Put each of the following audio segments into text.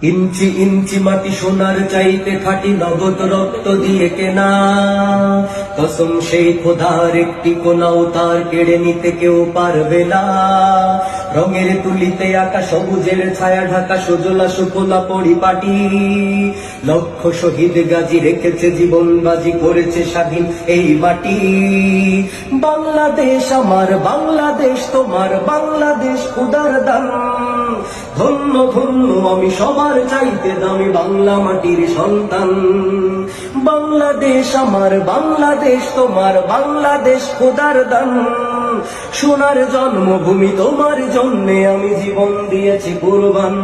ইঞ্চি ইঞ্চি মাটি সোনার চাইতে খাঁটি নগদ রক্ত দিয়ে কেনা, কসম সেই খোদার একটি কোনাও তার কেড়ে নিতে কেউ পারবে না। রঙের তুলিতে আঁকা সবুজের ছায়া ঢাকা সুজলা সুফলা পরিপাটি, লক্ষ শহীদ গাজী রেখেছে জীবন বাজি করেছে স্বাধীন এই মাটি। বাংলাদেশ আমার, বাংলাদেশ তোমার, বাংলাদেশ খোদার দান। ধন্য ধন্য আমি সবার চাইতে দামি বাংলা মাটির সন্তান। বাংলাদেশ আমার, বাংলাদেশ তোমার, বাংলাদেশ খোদার দান। সোনার জন্মভূমি তোমার জন্যে আমি জীবন দিয়েছি কুরবান।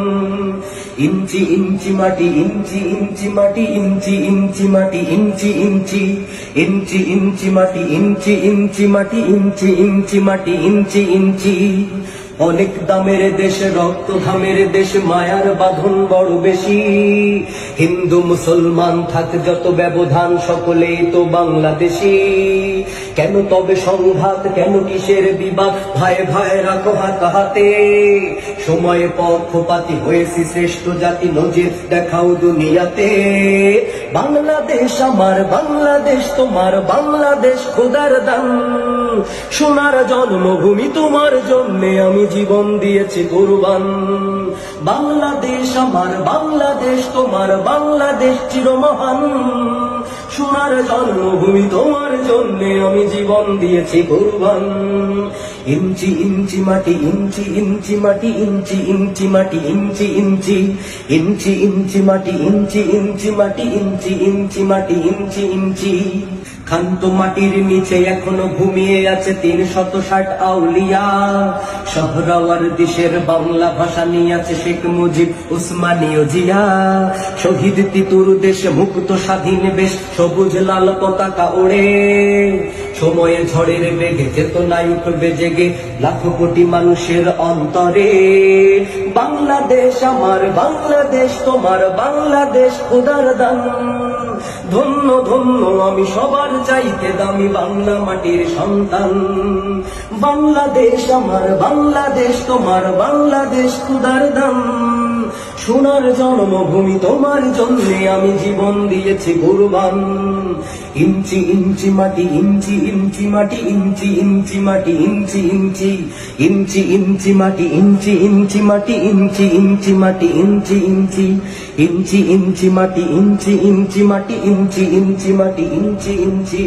ইঞ্চি ইঞ্চি মাটি, ইঞ্চি ইঞ্চি মাটি, ইঞ্চি ইঞ্চি মাটি, ইঞ্চি ইঞ্চি, ইঞ্চি ইঞ্চি মাটি, ইঞ্চি ইঞ্চি মাটি, ইঞ্চি ইঞ্চি মাটি, ইঞ্চি ইঞ্চি। অনেক দামের দেশ, রক্ত ঘামের দেশ, মায়ার বাঁধন বড় বেশি। হিন্দু মুসলমান থাক যত ব্যবধান, সকলেই তো বাংলাদেশি। কেন তবে সংঘাত, কেন কিসের বিবাদ, ভাই ভাই রাখো হাত হাতে। সময়ে পক্ষপাতী হয়েছি শ্রেষ্ঠ জাতি, নজির দেখাও দুনিয়াতে। বাংলাদেশ আমার, বাংলাদেশ তোমার, বাংলাদেশ খোদার দান। সোনার জন্মভূমি তোমার জন্যে আমি জীবন দিয়েছি কুরবান। বাংলাদেশ আমার, বাংলাদেশ তোমার, বাংলাদেশ চিরমহান। সোনার জন্মভূমি তোমার জন্যে আমি জীবন দিয়েছি কুরবান। ইঞ্চি ইঞ্চি মাটি, ইঞ্চি ইঞ্চি মাটি, ইঞ্চি ইঞ্চি মাটি, ইঞ্চি ইঞ্চি, ইঞ্চি ইঞ্চি মাটি, ইঞ্চি ইঞ্চি মাটি, ইঞ্চি ইঞ্চি মাটি, ইঞ্চি ইঞ্চি। খান্ত মাটির নিচে এখনো ঘুমিয়ে আছে ৩৬০ আউলিয়া। শহরাওয়ার দেশের বাংলা ভাষা নিয়ে আছে শেখ মুজিব, উসমানীয় জিয়া। শহীদ তিতুর দেশে মুক্ত স্বাধীন বেশ, সবুজ লাল পতাকা ওড়ে। সময়ে ঝড়ের বেগে চেতনায় উঠবে জেগে লাখো কোটি মানুষের অন্তরে। বাংলাদেশ আমার, বাংলাদেশ তোমার, বাংলাদেশ খোদার দান। ধন্য ধন্য আমি সবার চাইতে দামি বাংলা মাটির সন্তান। বাংলাদেশ আমার, বাংলাদেশ তোমার, বাংলাদেশ খোদার দান। সোনার জন্মভূমি তোমার জন্যে আমি জীবন দিয়েছি কুরবান। ইঞ্চি ইঞ্চি মাটি, ইঞ্চি ইঞ্চি মাটি, ইঞ্চি ইঞ্চি মাটি, ইঞ্চি ইঞ্চি, ইঞ্চি ইঞ্চি মাটি, ইঞ্চি ইঞ্চি মাটি, ইঞ্চি ইঞ্চি মাটি, ইঞ্চি ইঞ্চি, ইঞ্চি ইঞ্চি মাটি, ইঞ্চি ইঞ্চি মাটি, ইঞ্চি ইঞ্চি মাটি, ইঞ্চি ইঞ্চি।